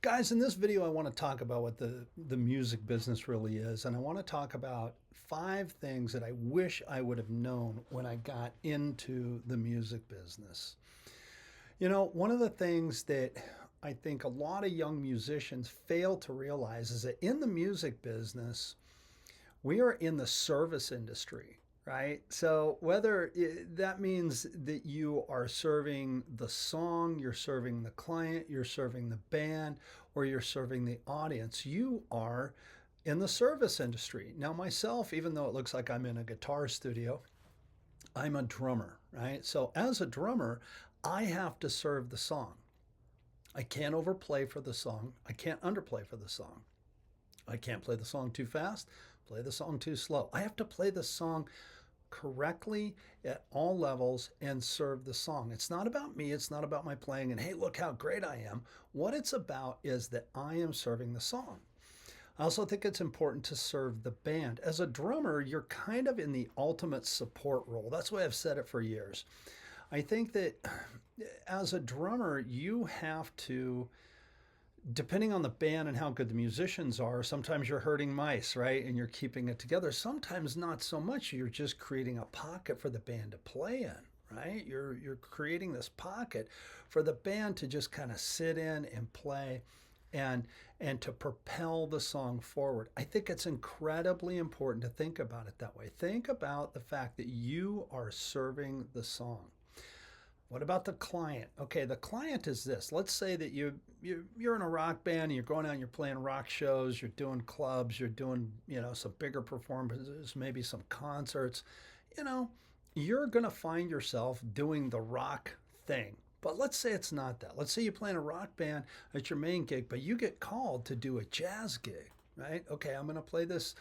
Guys, in this video, I want to talk about what the music business really is. And I want to talk about 5 things that I wish I would have known when I got into the music business. One of the things that I think a lot of young musicians fail to realize is that in the music business, we are in the service industry, right? So whether that means that you are serving the song, you're serving the client, you're serving the band, or you're serving the audience, you are in the service industry. Now, myself, even though it looks like I'm in a guitar studio, I'm a drummer, right? So as a drummer, I have to serve the song. I can't overplay for the song. I can't underplay for the song. I can't play the song too fast, play the song too slow. I have to play the song correctly at all levels and serve the song. It's not about me. It's not about my playing and, hey, look how great I am. What it's about is that I am serving the song. I also think it's important to serve the band. As a drummer, you're kind of in the ultimate support role. That's why I've said it for years. I think that as a drummer, you have to, depending on the band and how good the musicians are, sometimes you're herding mice, right? And you're keeping it together. Sometimes not so much. You're just creating a pocket for the band to play in, right? You're creating this pocket for the band to just kind of sit in and play and to propel the song forward. I think it's incredibly important to think about it that way. Think about the fact that you are serving the song. What about the client? Okay, the client is this. Let's say that you're in a rock band and you're going out and you're playing rock shows, you're doing clubs, you're doing, some bigger performances, maybe some concerts. You're going to find yourself doing the rock thing. But let's say it's not that. Let's say you play in a rock band at your main gig, but you get called to do a jazz gig, right? Okay, I'm going to play this,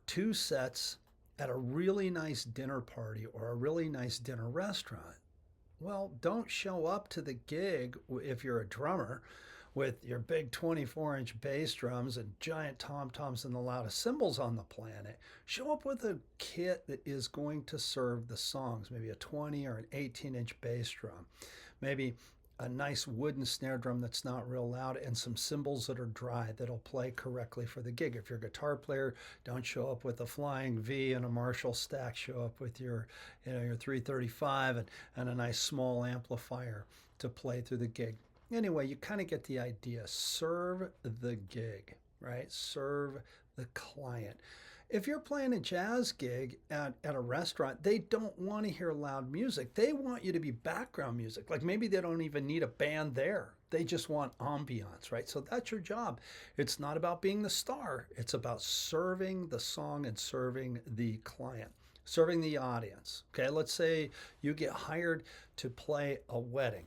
2 sets at a really nice dinner party or a really nice dinner restaurant. Well, don't show up to the gig if you're a drummer with your big 24-inch bass drums and giant tom-toms and the loudest cymbals on the planet. Show up with a kit that is going to serve the songs, maybe a 20 or an 18-inch bass drum, maybe a nice wooden snare drum that's not real loud, and some cymbals that are dry that'll play correctly for the gig. If you're a guitar player, don't show up with a flying V and a Marshall stack. Show up with your 335 and a nice small amplifier to play through the gig. Anyway, you kind of get the idea. Serve the gig, right? Serve the client. If you're playing a jazz gig at a restaurant, they don't want to hear loud music. They want you to be background music. Like maybe they don't even need a band there. They just want ambiance, right? So that's your job. It's not about being the star. It's about serving the song and serving the client, serving the audience. Okay, let's say you get hired to play a wedding.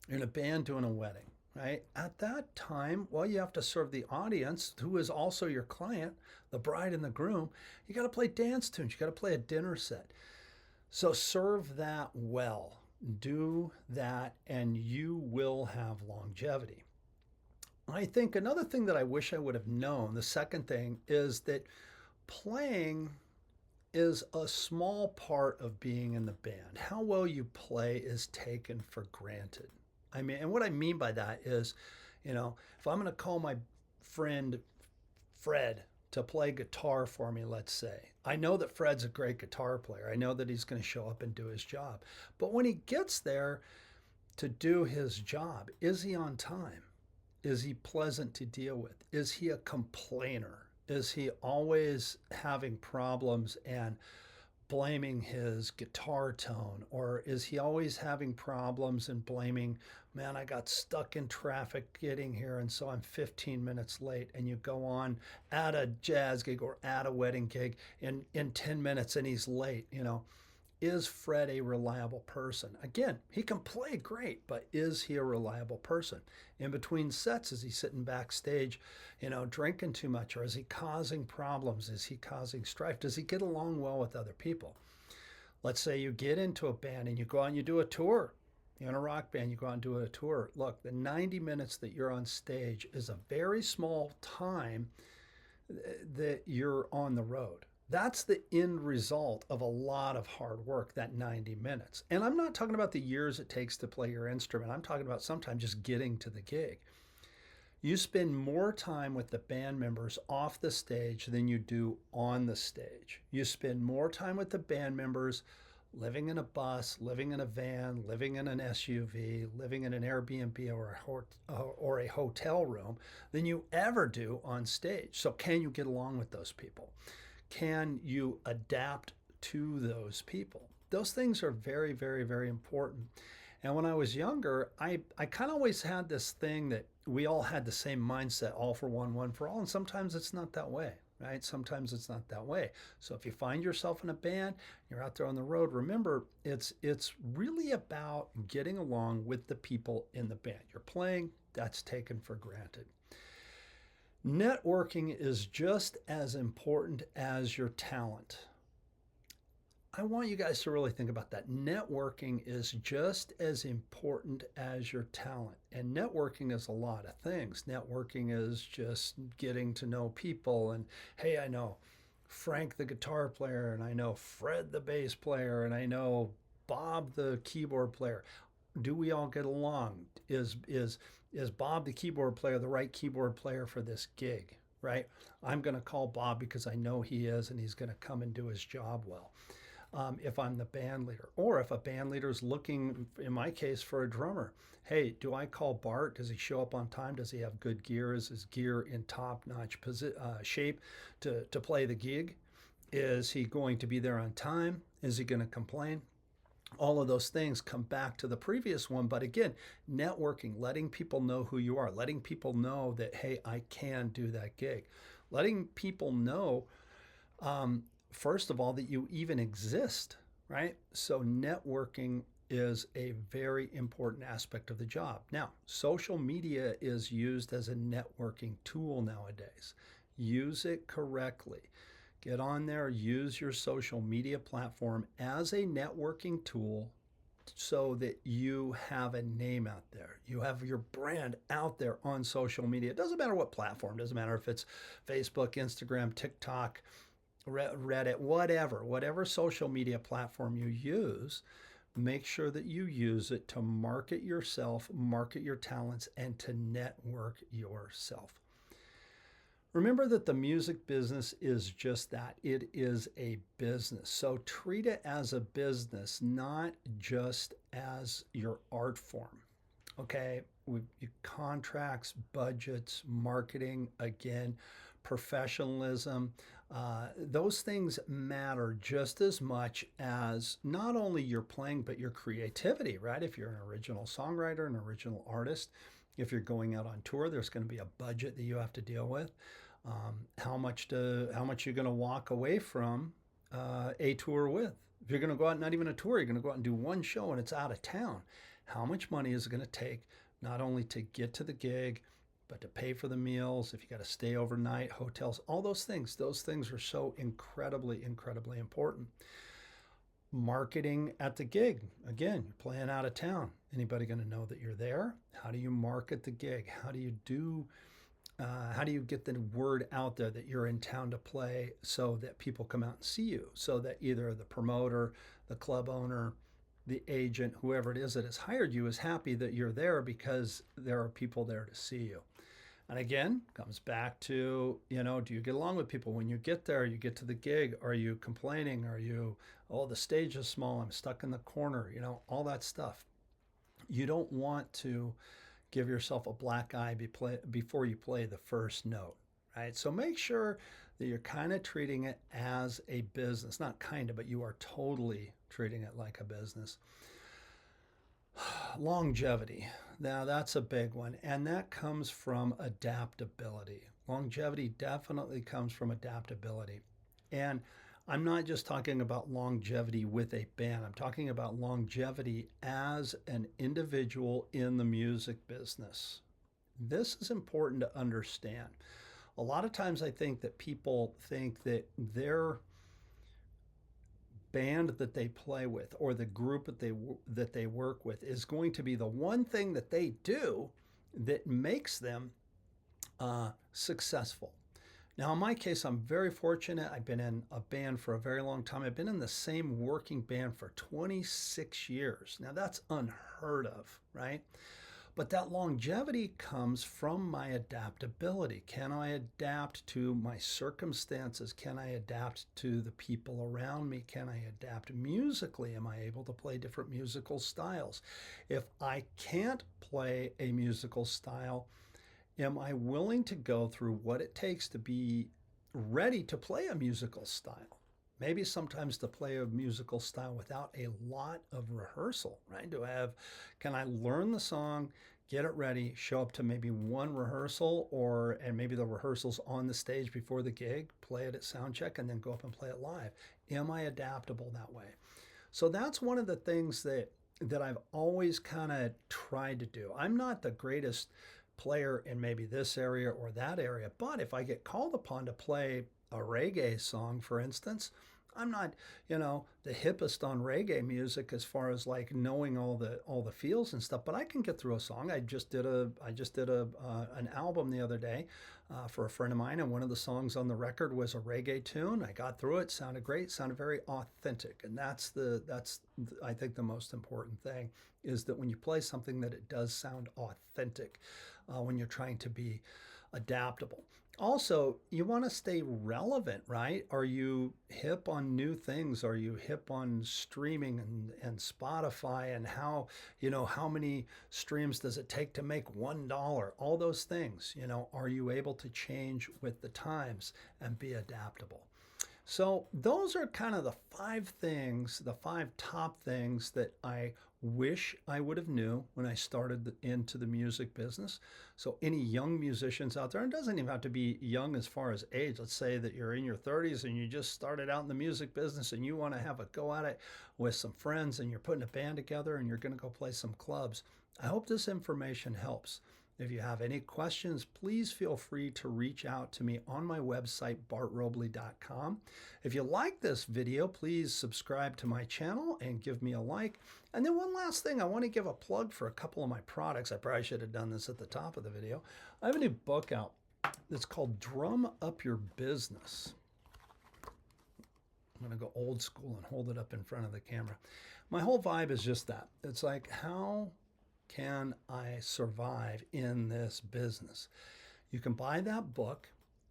You're in a band doing a wedding. Right? At that time, well, you have to serve the audience, who is also your client, the bride and the groom. You got to play dance tunes. You got to play a dinner set. So serve that well. Do that, and you will have longevity. I think another thing that I wish I would have known, the second thing, is that playing is a small part of being in the band. How well you play is taken for granted. And what I mean by that is, if I'm going to call my friend Fred to play guitar for me, let's say, I know that Fred's a great guitar player. I know that he's going to show up and do his job. But when he gets there to do his job, is he on time? Is he pleasant to deal with? Is he a complainer? Is he always having problems and blaming his guitar tone? Or is he always having problems and blaming, man, I got stuck in traffic getting here and so I'm 15 minutes late? And you go on at a jazz gig or at a wedding gig in 10 minutes and he's late. Is Fred a reliable person? Again, he can play great, but is he a reliable person? In between sets, is he sitting backstage, drinking too much? Or is he causing problems? Is he causing strife? Does he get along well with other people? Let's say you get into a band and you go out and you do a tour. You're in a rock band, you go out and do a tour. Look, the 90 minutes that you're on stage is a very small time that you're on the road. That's the end result of a lot of hard work, that 90 minutes. And I'm not talking about the years it takes to play your instrument. I'm talking about sometimes just getting to the gig. You spend more time with the band members off the stage than you do on the stage. You spend more time with the band members living in a bus, living in a van, living in an SUV, living in an Airbnb or a hotel room than you ever do on stage. So, can you get along with those people? Can you adapt to those people? Those things are very, very, very important. And when I was younger, I kind of always had this thing that we all had the same mindset, all for one for all. And sometimes it's not that way, right? Sometimes it's not that way. So if you find yourself in a band, you're out there on the road, remember, it's really about getting along with the people in the band. You're playing, that's taken for granted. Networking is just as important as your talent. I want you guys to really think about that. Networking is just as important as your talent. And networking is a lot of things. Networking is just getting to know people. And hey, I know Frank the guitar player, and I know Fred the bass player, and I know Bob the keyboard player. Do we all get along? Is Bob the keyboard player the right keyboard player for this gig? Right? I'm going to call Bob because I know he is, and he's going to come and do his job well. If I'm the band leader, or if a band leader is looking, in my case, for a drummer. Hey, do I call Bart? Does he show up on time? Does he have good gear? Is his gear in top-notch shape to play the gig? Is he going to be there on time? Is he going to complain? All of those things come back to the previous one. But again, networking, letting people know who you are, letting people know that, hey, I can do that gig. Letting people know, first of all, that you even exist, right? So networking is a very important aspect of the job. Now, social media is used as a networking tool nowadays. Use it correctly. Get on there, use your social media platform as a networking tool so that you have a name out there. You have your brand out there on social media. It doesn't matter what platform. It doesn't matter if it's Facebook, Instagram, TikTok, Reddit, whatever social media platform you use. Make sure that you use it to market yourself, market your talents, and to network yourself. Remember that the music business is just that. It is a business. So treat it as a business, not just as your art form. Okay? Contracts, budgets, marketing, again, professionalism. Those things matter just as much as not only your playing, but your creativity, right? If you're an original songwriter, an original artist, if you're going out on tour, there's going to be a budget that you have to deal with. How much you're going to walk away from a tour with? If you're going to go out, not even a tour, you're going to go out and do one show and it's out of town. How much money is it going to take not only to get to the gig, but to pay for the meals, if you got to stay overnight, hotels, all those things are so incredibly, incredibly important. Marketing at the gig. Again, you're playing out of town. Anybody going to know that you're there? How do you market the gig? How do you get the word out there that you're in town to play so that people come out and see you, so that either the promoter, the club owner, the agent, whoever it is that has hired you is happy that you're there because there are people there to see you. And again, comes back to, do you get along with people? When you get there, you get to the gig, are you complaining? Are you, oh, the stage is small, I'm stuck in the corner, all that stuff. You don't want to give yourself a black eye before you play the first note, right? So make sure that you're kind of treating it as a business. Not kind of, but you are totally treating it like a business. Longevity. Now that's a big one, and that comes from adaptability. Longevity definitely comes from adaptability. And I'm not just talking about longevity with a band. I'm talking about longevity as an individual in the music business. This is important to understand. A lot of times I think that people think that their band that they play with or the group that they work with is going to be the one thing that they do that makes them successful. Now, in my case, I'm very fortunate. I've been in a band for a very long time. I've been in the same working band for 26 years. Now, that's unheard of, right? But that longevity comes from my adaptability. Can I adapt to my circumstances? Can I adapt to the people around me? Can I adapt musically? Am I able to play different musical styles? If I can't play a musical style, am I willing to go through what it takes to be ready to play a musical style? Maybe sometimes to play a musical style without a lot of rehearsal, right? Can I learn the song, get it ready, show up to maybe one rehearsal, and maybe the rehearsal's on the stage before the gig, play it at sound check, and then go up and play it live? Am I adaptable that way? So that's one of the things that I've always kind of tried to do. I'm not the greatest player in maybe this area or that area, but if I get called upon to play a reggae song, for instance, I'm not, the hippest on reggae music as far as like knowing all the feels and stuff, but I can get through a song. I just did an album the other day for a friend of mine, and one of the songs on the record was a reggae tune. I got through it, sounded great, sounded very authentic, and that's I think the most important thing is that when you play something that it does sound authentic when you're trying to be adaptable. Also, you want to stay relevant, right? Are you hip on new things? Are you hip on streaming and Spotify, and how many streams does it take to make $1? All those things, are you able to change with the times and be adaptable? So those are kind of the five top things that I wish I would have knew when I started into the music business. So any young musicians out there, and it doesn't even have to be young as far as age. Let's say that you're in your 30s and you just started out in the music business and you want to have a go at it with some friends, and you're putting a band together and you're going to go play some clubs. I hope this information helps. If you have any questions, please feel free to reach out to me on my website, bartrobley.com. If you like this video, please subscribe to my channel and give me a like. And then one last thing, I want to give a plug for a couple of my products. I probably should have done this at the top of the video. I have a new book out that's called Drum Up Your Business. I'm going to go old school and hold it up in front of the camera. My whole vibe is just that. It's like, how can I survive in this business? You can buy that book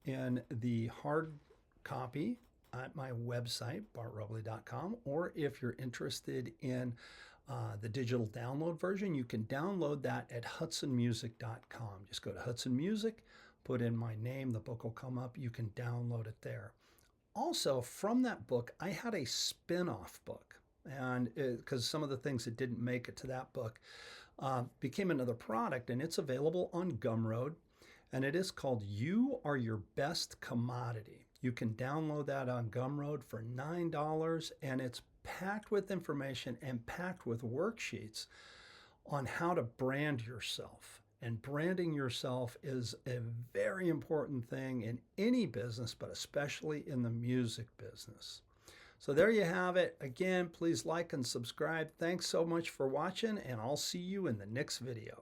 in the hard copy at my website, bartrobley.com, or if you're interested in the digital download version, you can download that at hudsonmusic.com. Just go to Hudson Music, put in my name, the book will come up. You can download it there. Also, from that book, I had a spin-off book, and because some of the things that didn't make it to that book became another product, and it's available on Gumroad, and it is called You Are Your Best Commodity. You can download that on Gumroad for $9, and it's packed with information and packed with worksheets on how to brand yourself. And branding yourself is a very important thing in any business, but especially in the music business. So there you have it. Again, please like and subscribe. Thanks so much for watching, and I'll see you in the next video.